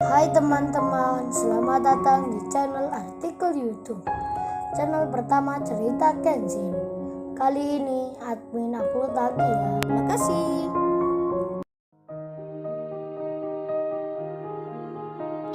Hai teman-teman, selamat datang di channel artikel YouTube. Channel pertama cerita Kenshin. Kali ini admin upload lagi ya. Makasih.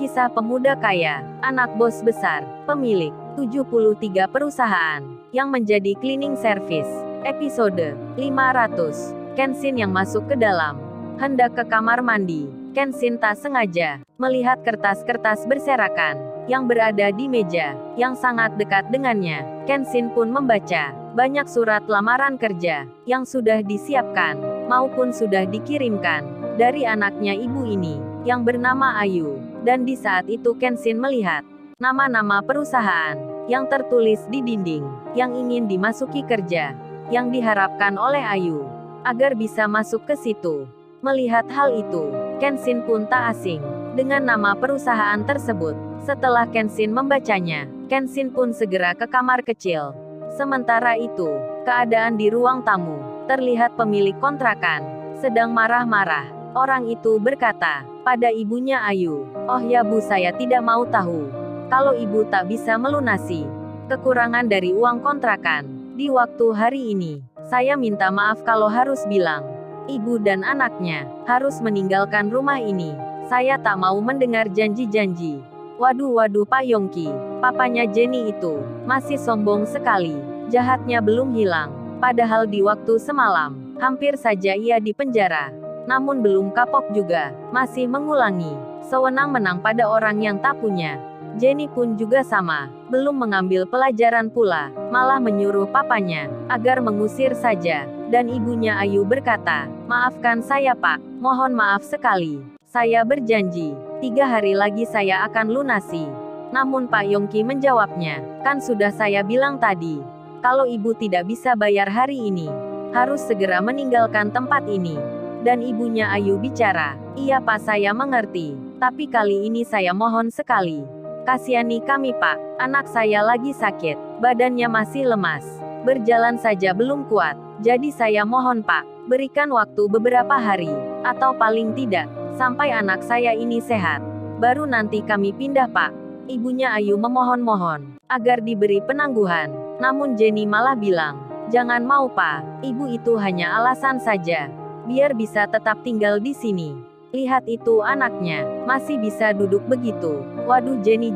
Kisah pemuda kaya, anak bos besar, pemilik 73 perusahaan, yang menjadi cleaning service. Episode 500. Kenshin yang masuk ke dalam. Hendak ke kamar mandi, Kenshin tak sengaja melihat kertas-kertas berserakan yang berada di meja yang sangat dekat dengannya. Kenshin pun membaca banyak surat lamaran kerja yang sudah disiapkan maupun sudah dikirimkan dari anaknya ibu ini yang bernama Ayu. Dan di saat itu Kenshin melihat nama-nama perusahaan yang tertulis di dinding yang ingin dimasuki kerja yang diharapkan oleh Ayu agar bisa masuk ke situ. Melihat hal itu, Kenshin pun tak asing dengan nama perusahaan tersebut. Setelah Kenshin membacanya, Kenshin pun segera ke kamar kecil. Sementara itu, keadaan di ruang tamu, terlihat pemilik kontrakan sedang marah-marah. Orang itu berkata pada ibunya Ayu, "Oh ya Bu, saya tidak mau tahu kalau ibu tak bisa melunasi kekurangan dari uang kontrakan di waktu hari ini. Saya minta maaf kalau harus bilang ibu dan anaknya harus meninggalkan rumah ini. Saya tak mau mendengar janji-janji." Waduh Pak Yongki, papanya Jenny itu masih sombong sekali. Jahatnya belum hilang. Padahal di waktu semalam, hampir saja ia dipenjara. Namun belum kapok juga, masih mengulangi sewenang-wenang pada orang yang tak punya. Jenny pun juga sama, belum mengambil pelajaran pula, malah menyuruh papanya agar mengusir saja. Dan ibunya Ayu berkata, "Maafkan saya Pak, mohon maaf sekali. Saya berjanji, 3 hari lagi saya akan lunasi." Namun Pak Yongki menjawabnya, "Kan sudah saya bilang tadi, kalau ibu tidak bisa bayar hari ini, harus segera meninggalkan tempat ini." Dan ibunya Ayu bicara, "Iya Pak, saya mengerti. Tapi kali ini saya mohon sekali. Kasihani kami Pak, anak saya lagi sakit, badannya masih lemas. Berjalan saja belum kuat. Jadi saya mohon Pak, berikan waktu beberapa hari, atau paling tidak, sampai anak saya ini sehat. Baru nanti kami pindah Pak." Ibunya Ayu memohon-mohon agar diberi penangguhan. Namun Jenny malah bilang, "Jangan mau Pak, ibu itu hanya alasan saja. Biar bisa tetap tinggal di sini. Lihat itu anaknya, masih bisa duduk begitu." Waduh Jenny,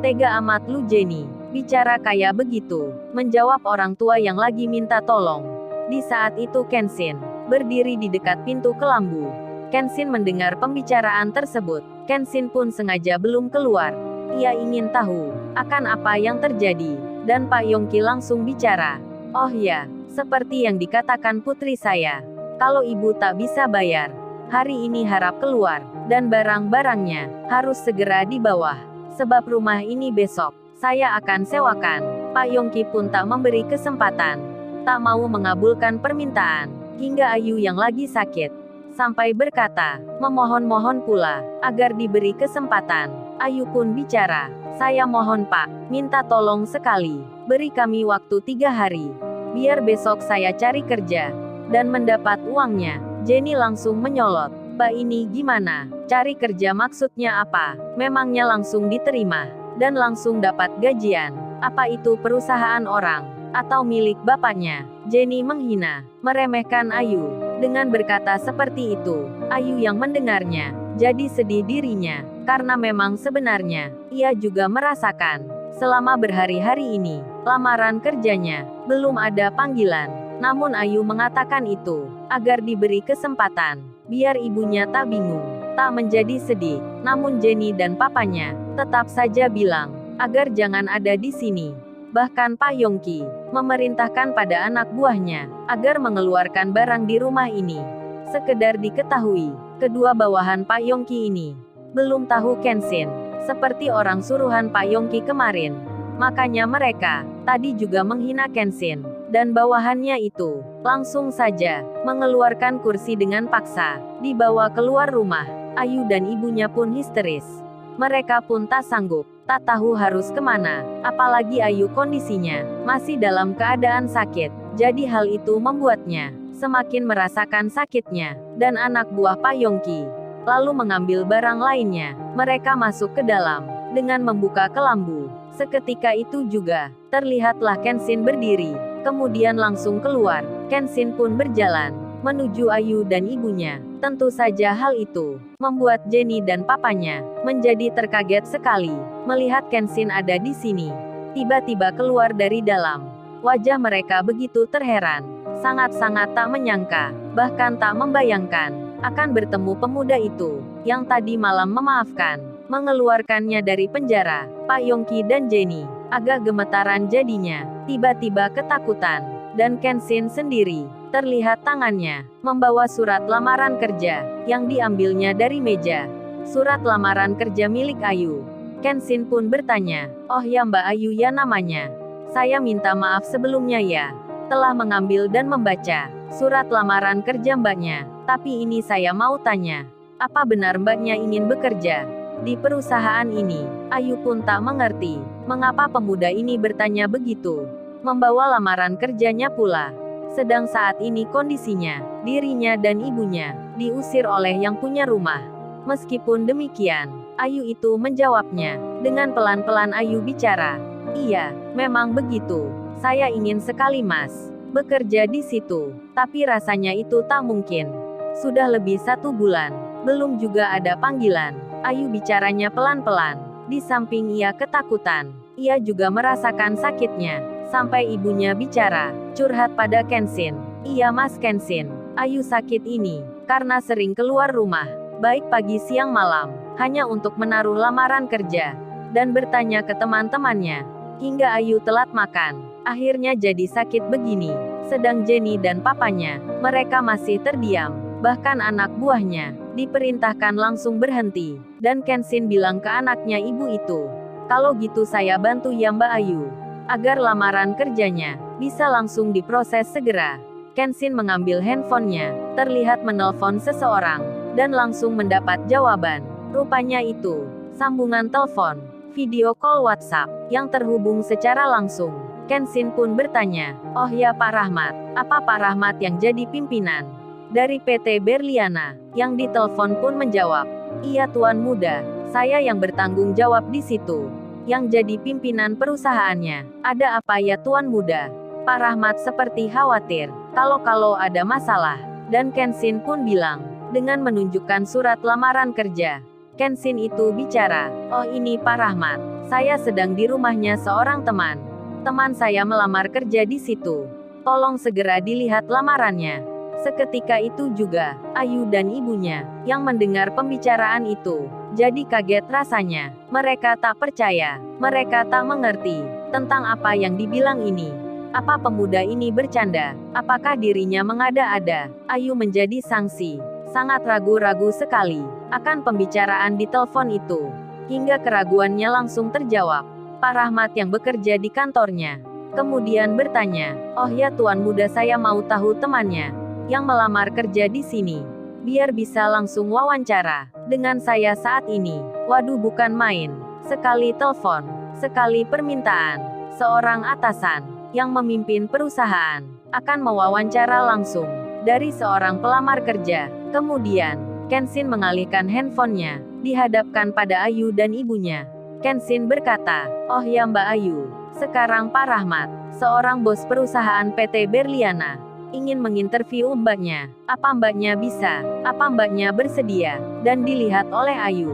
tega amat lu Jenny. Bicara kayak begitu, menjawab orang tua yang lagi minta tolong. Di saat itu Kenshin berdiri di dekat pintu kelambu. Kenshin mendengar pembicaraan tersebut. Kenshin pun sengaja belum keluar. Ia ingin tahu akan apa yang terjadi. Dan Pak Yongki langsung bicara, "Oh ya, seperti yang dikatakan putri saya. Kalau ibu tak bisa bayar, hari ini harap keluar, dan barang-barangnya harus segera dibawa. Sebab rumah ini besok saya akan sewakan." Pak Yongki pun tak memberi kesempatan, tak mau mengabulkan permintaan, hingga Ayu yang lagi sakit, sampai berkata, memohon-mohon pula, agar diberi kesempatan. Ayu pun bicara, "Saya mohon Pak, minta tolong sekali, beri kami waktu 3 hari. Biar besok saya cari kerja, dan mendapat uangnya." Jenny langsung menyolot, "Mbak ini gimana? Cari kerja maksudnya apa? Memangnya langsung diterima, dan langsung dapat gajian? Apa itu perusahaan orang? Atau milik bapaknya?" Jenny menghina, meremehkan Ayu. Dengan berkata seperti itu, Ayu yang mendengarnya jadi sedih dirinya, karena memang sebenarnya ia juga merasakan selama berhari-hari ini lamaran kerjanya belum ada panggilan. Namun Ayu mengatakan itu agar diberi kesempatan, biar ibunya tak bingung, tak menjadi sedih. Namun Jenny dan papanya tetap saja bilang agar jangan ada di sini. Bahkan Pak Yongki memerintahkan pada anak buahnya agar mengeluarkan barang di rumah ini. Sekedar diketahui, kedua bawahan Pak Yongki ini belum tahu Kenshin seperti orang suruhan Pak Yongki kemarin. Makanya mereka tadi juga menghina Kenshin, dan bawahannya itu langsung saja mengeluarkan kursi dengan paksa, dibawa keluar rumah. Ayu dan ibunya pun histeris. Mereka pun tak sanggup, tak tahu harus kemana, apalagi Ayu kondisinya masih dalam keadaan sakit. Jadi hal itu membuatnya semakin merasakan sakitnya. Dan anak buah Pak Yongki lalu mengambil barang lainnya Mereka masuk ke dalam dengan membuka kelambu. Seketika itu juga, terlihatlah Kenshin berdiri, kemudian langsung keluar. Kenshin pun berjalan menuju Ayu dan ibunya. Tentu saja hal itu membuat Jenny dan papanya menjadi terkaget sekali melihat Kenshin ada di sini. Tiba-tiba keluar dari dalam. Wajah mereka begitu terheran, sangat-sangat tak menyangka, bahkan tak membayangkan akan bertemu pemuda itu yang tadi malam memaafkan, mengeluarkannya dari penjara. Pak Yongki dan Jenny agak gemetaran jadinya, tiba-tiba ketakutan, dan Kenshin sendiri terlihat tangannya membawa surat lamaran kerja yang diambilnya dari meja. Surat lamaran kerja milik Ayu. Kenshin pun bertanya, "Oh ya, Mbak Ayu ya namanya. Saya minta maaf sebelumnya ya, telah mengambil dan membaca surat lamaran kerja mbaknya. Tapi ini saya mau tanya, apa benar mbaknya ingin bekerja di perusahaan ini?" Ayu pun tak mengerti mengapa pemuda ini bertanya begitu. Membawa lamaran kerjanya pula. Sedang saat ini kondisinya, dirinya dan ibunya diusir oleh yang punya rumah. Meskipun demikian, Ayu itu menjawabnya. Dengan pelan-pelan Ayu bicara, "Iya, memang begitu. Saya ingin sekali Mas bekerja di situ. Tapi rasanya itu tak mungkin. Sudah lebih 1 bulan, belum juga ada panggilan." Ayu bicaranya pelan-pelan. Di samping ia ketakutan, ia juga merasakan sakitnya. Sampai ibunya bicara, curhat pada Kenshin. "Iya Mas Kenshin, Ayu sakit ini karena sering keluar rumah, baik pagi siang malam, hanya untuk menaruh lamaran kerja dan bertanya ke teman-temannya. Hingga Ayu telat makan, akhirnya jadi sakit begini." Sedang Jenny dan papanya, mereka masih terdiam. Bahkan anak buahnya diperintahkan langsung berhenti. Dan Kenshin bilang ke anaknya ibu itu, "Kalau gitu saya bantu ya Mbak Ayu, agar lamaran kerjanya bisa langsung diproses segera." Kenshin mengambil handphonenya, terlihat menelpon seseorang, dan langsung mendapat jawaban. Rupanya itu sambungan telepon, video call WhatsApp, yang terhubung secara langsung. Kenshin pun bertanya, "Oh ya Pak Rahmat, apa Pak Rahmat yang jadi pimpinan dari PT Berliana?" Yang ditelepon pun menjawab, "Iya Tuan Muda, saya yang bertanggung jawab di situ, yang jadi pimpinan perusahaannya." "Ada apa ya Tuan Muda?" Pak Rahmat seperti khawatir kalau ada masalah. Dan Kenshin pun bilang, dengan menunjukkan surat lamaran kerja. Kenshin itu bicara, "Oh ini Pak Rahmat, saya sedang di rumahnya seorang teman. Teman saya melamar kerja di situ. Tolong segera dilihat lamarannya." Seketika itu juga, Ayu dan ibunya, yang mendengar pembicaraan itu, jadi kaget rasanya. Mereka tak percaya, mereka tak mengerti tentang apa yang dibilang ini. Apa pemuda ini bercanda? Apakah dirinya mengada-ada? Ayu menjadi sangsi, sangat ragu-ragu sekali akan pembicaraan di telepon itu. Hingga keraguannya langsung terjawab. Pak Rahmat yang bekerja di kantornya kemudian bertanya, "Oh ya Tuan Muda, saya mau tahu temannya yang melamar kerja di sini, biar bisa langsung wawancara dengan saya saat ini." Waduh, bukan main. Sekali telepon, sekali permintaan. Seorang atasan yang memimpin perusahaan akan mewawancara langsung dari seorang pelamar kerja. Kemudian, Kenshin mengalihkan handphonenya, dihadapkan pada Ayu dan ibunya. Kenshin berkata, "Oh ya Mbak Ayu, sekarang Pak Rahmat, seorang bos perusahaan PT Berliana, ingin menginterview mbaknya. Apa mbaknya bisa? Apa mbaknya bersedia?" Dan dilihat oleh Ayu,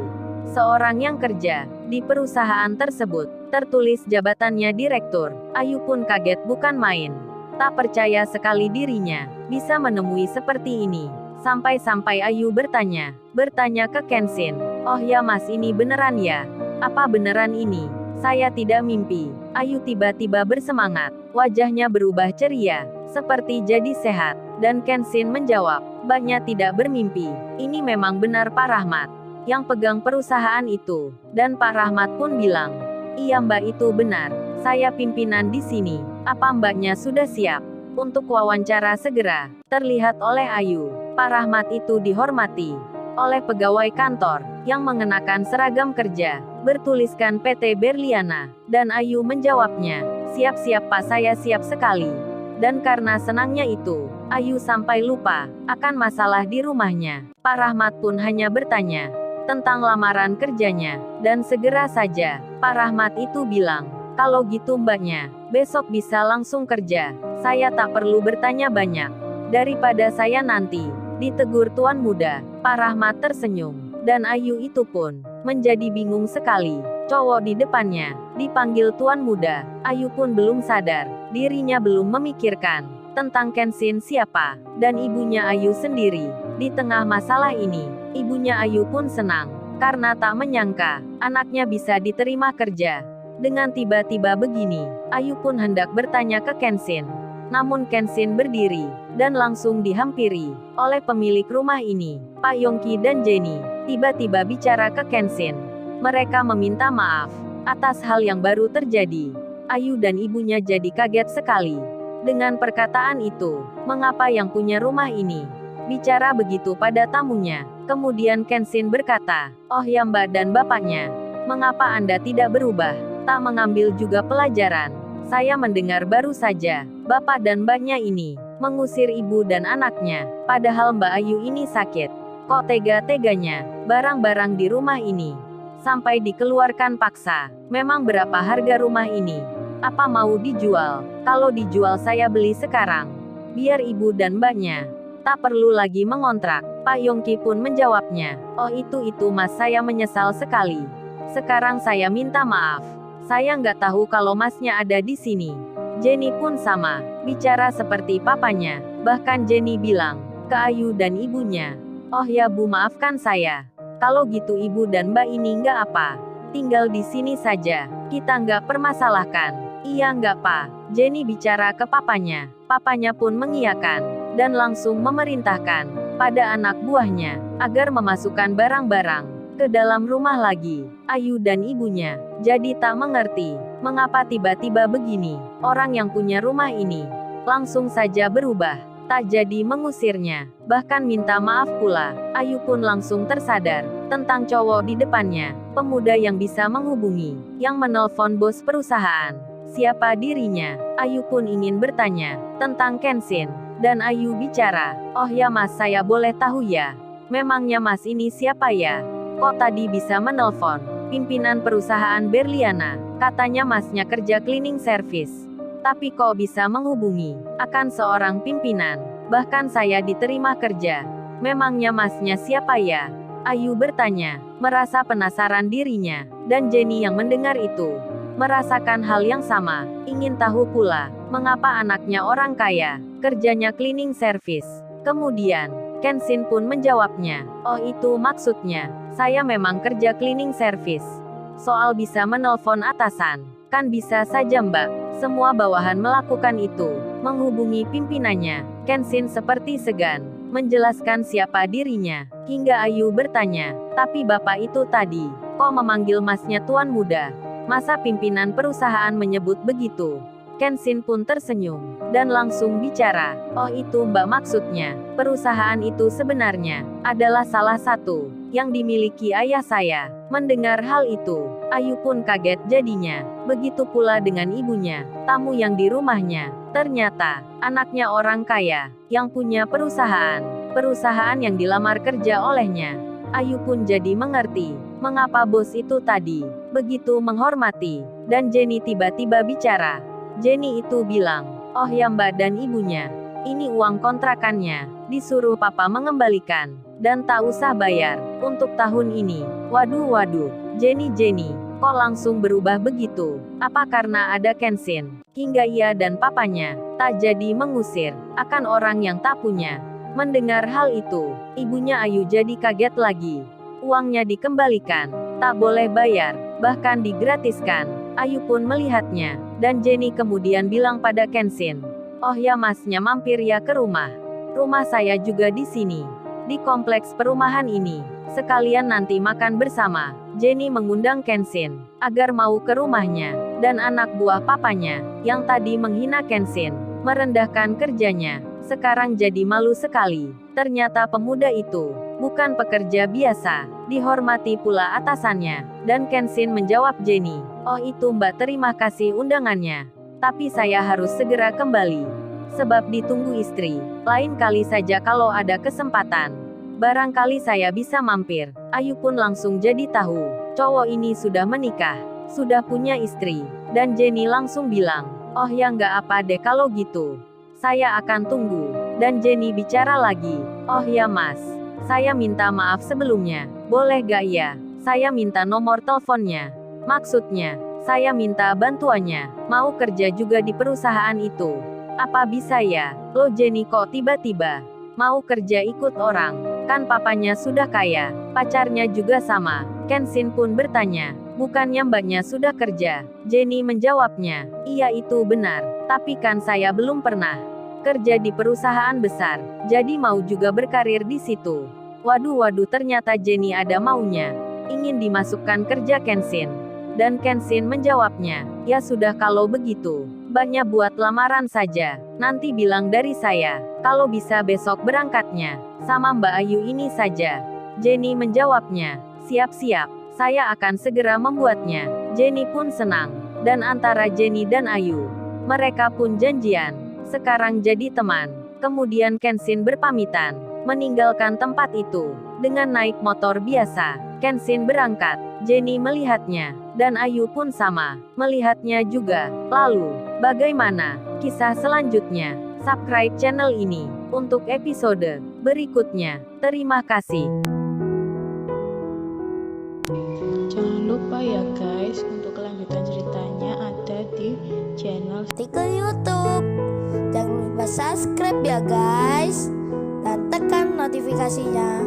seorang yang kerja di perusahaan tersebut, tertulis jabatannya direktur. Ayu pun kaget bukan main. Tak percaya sekali dirinya bisa menemui seperti ini. Sampai-sampai Ayu bertanya ke Kenshin, "Oh ya Mas, ini beneran ya? Apa beneran ini? Saya tidak mimpi." Ayu tiba-tiba bersemangat, wajahnya berubah ceria, seperti jadi sehat. Dan Kenshin menjawab, "Mbaknya tidak bermimpi. Ini memang benar Pak Rahmat yang pegang perusahaan itu." Dan Pak Rahmat pun bilang, "Iya Mbak, itu benar. Saya pimpinan di sini. Apa mbaknya sudah siap untuk wawancara segera?" Terlihat oleh Ayu, Pak Rahmat itu dihormati oleh pegawai kantor yang mengenakan seragam kerja bertuliskan PT Berliana. Dan Ayu menjawabnya, "Siap-siap Pak, saya siap sekali." Dan karena senangnya itu, Ayu sampai lupa akan masalah di rumahnya. Pak Rahmat pun hanya bertanya, tentang lamaran kerjanya. Dan segera saja, Pak Rahmat itu bilang, kalau gitu mbaknya, besok bisa langsung kerja. Saya tak perlu bertanya banyak. Daripada saya nanti ditegur tuan muda. Pak Rahmat tersenyum. Dan Ayu itu pun menjadi bingung sekali. Cowok di depannya dipanggil tuan muda. Ayu pun belum sadar. Dirinya belum memikirkan tentang Kenshin siapa. Dan ibunya Ayu sendiri. Di tengah masalah ini, ibunya Ayu pun senang. Karena tak menyangka, anaknya bisa diterima kerja. Dengan tiba-tiba begini, Ayu pun hendak bertanya ke Kenshin. Namun Kenshin berdiri, dan langsung dihampiri oleh pemilik rumah ini, Pak Yongki dan Jenny. Tiba-tiba bicara ke Kenshin. Mereka meminta maaf atas hal yang baru terjadi. Ayu dan ibunya jadi kaget sekali. Dengan perkataan itu, mengapa yang punya rumah ini bicara begitu pada tamunya? Kemudian Kenshin berkata, oh ya mbak dan bapaknya, mengapa Anda tidak berubah? Tak mengambil juga pelajaran. Saya mendengar baru saja, bapak dan mbaknya ini mengusir ibu dan anaknya, padahal Mbak Ayu ini sakit. Kok tega-teganya, barang-barang di rumah ini sampai dikeluarkan paksa. Memang berapa harga rumah ini? Apa mau dijual? Kalau dijual saya beli sekarang. Biar ibu dan mbaknya tak perlu lagi mengontrak. Pak Yongki pun menjawabnya, oh itu mas, saya menyesal sekali. Sekarang saya minta maaf. Saya nggak tahu kalau masnya ada di sini. Jenny pun sama, bicara seperti papanya. Bahkan Jenny bilang ke Ayu dan ibunya, oh ya bu, maafkan saya. Kalau gitu ibu dan mbak ini nggak apa. Tinggal di sini saja. Kita nggak permasalahkan. Iya nggak pak. Jenny bicara ke papanya. Papanya pun mengiyakan. Dan langsung memerintahkan pada anak buahnya agar memasukkan barang-barang ke dalam rumah lagi. Ayu dan ibunya jadi tak mengerti mengapa tiba-tiba begini. Orang yang punya rumah ini langsung saja berubah, tak jadi mengusirnya, bahkan minta maaf pula. Ayu pun langsung tersadar tentang cowok di depannya, pemuda yang bisa menghubungi, yang menelpon bos perusahaan. Siapa dirinya? Ayu pun ingin bertanya tentang Kenshin. Dan Ayu bicara, oh ya mas, saya boleh tahu ya? Memangnya mas ini siapa ya? Kok tadi bisa menelpon pimpinan perusahaan Berliana? Katanya masnya kerja cleaning service. Tapi kok bisa menghubungi akan seorang pimpinan? Bahkan saya diterima kerja. Memangnya masnya siapa ya? Ayu bertanya, merasa penasaran dirinya. Dan Jenny yang mendengar itu merasakan hal yang sama, ingin tahu pula mengapa anaknya orang kaya kerjanya cleaning service. Kemudian Kenshin pun menjawabnya, oh itu maksudnya, saya memang kerja cleaning service. Soal bisa menelpon atasan, kan bisa saja mbak. Semua bawahan melakukan itu, menghubungi pimpinannya. Kenshin seperti segan menjelaskan siapa dirinya, hingga Ayu bertanya, tapi bapak itu tadi kok memanggil masnya tuan muda? Masa pimpinan perusahaan menyebut begitu? Kenshin pun tersenyum, dan langsung bicara, oh itu mbak, maksudnya, perusahaan itu sebenarnya adalah salah satu yang dimiliki ayah saya. Mendengar hal itu, Ayu pun kaget jadinya, begitu pula dengan ibunya, tamu yang di rumahnya. Ternyata, anaknya orang kaya, yang punya perusahaan yang dilamar kerja olehnya. Ayu pun jadi mengerti, mengapa bos itu tadi begitu menghormati. Dan Jenny tiba-tiba bicara. Jenny itu bilang, oh ya mbak dan ibunya, ini uang kontrakannya, disuruh papa mengembalikan, dan tak usah bayar, untuk tahun ini. Waduh, Jenny, kok langsung berubah begitu? Apa karena ada Kenshin, hingga ia dan papanya tak jadi mengusir akan orang yang tak punya? Mendengar hal itu, ibunya Ayu jadi kaget lagi. Uangnya dikembalikan, tak boleh bayar, bahkan digratiskan. Ayu pun melihatnya, dan Jenny kemudian bilang pada Kenshin, oh ya masnya mampir ya ke rumah. Rumah saya juga di sini, di kompleks perumahan ini. Sekalian nanti makan bersama. Jenny mengundang Kenshin agar mau ke rumahnya, dan anak buah papanya, yang tadi menghina Kenshin, merendahkan kerjanya, sekarang jadi malu sekali. Ternyata pemuda itu bukan pekerja biasa, dihormati pula atasannya. Dan Kenshin menjawab Jenny, oh itu mbak, terima kasih undangannya. Tapi saya harus segera kembali, sebab ditunggu istri. Lain kali saja kalau ada kesempatan. Barangkali saya bisa mampir. Ayu pun langsung jadi tahu. Cowok ini sudah menikah, sudah punya istri. Dan Jenny langsung bilang, oh ya nggak apa deh kalau gitu. Saya akan tunggu. Dan Jenny bicara lagi, oh ya mas, saya minta maaf sebelumnya. Boleh gak ya? Saya minta nomor teleponnya. Maksudnya, saya minta bantuannya. Mau kerja juga di perusahaan itu. Apa bisa ya? Loh Jenny kok tiba-tiba mau kerja ikut orang? Kan papanya sudah kaya, pacarnya juga sama. Kenshin pun bertanya, bukannya mbaknya sudah kerja? Jenny menjawabnya, iya itu benar. Tapi kan saya belum pernah kerja di perusahaan besar. Jadi mau juga berkarir di situ. Waduh ternyata Jenny ada maunya. Ingin dimasukkan kerja Kenshin. Dan Kenshin menjawabnya, ya sudah kalau begitu. Mbaknya buat lamaran saja. Nanti bilang dari saya. Kalau bisa besok berangkatnya. Sama Mbak Ayu ini saja. Jenny menjawabnya, siap-siap. Saya akan segera membuatnya. Jenny pun senang. Dan antara Jenny dan Ayu, mereka pun janjian. Sekarang jadi teman. Kemudian Kenshin berpamitan. Meninggalkan tempat itu. Dengan naik motor biasa. Kenshin berangkat. Jenny melihatnya. Dan Ayu pun sama. Melihatnya juga. Lalu, bagaimana kisah selanjutnya? Subscribe channel ini. Untuk episode berikutnya. Terima kasih. Jangan lupa ya guys, untuk kelanjutan ceritanya ada di channel Artikel YouTube. Jangan lupa subscribe ya guys. Dan tekan notifikasinya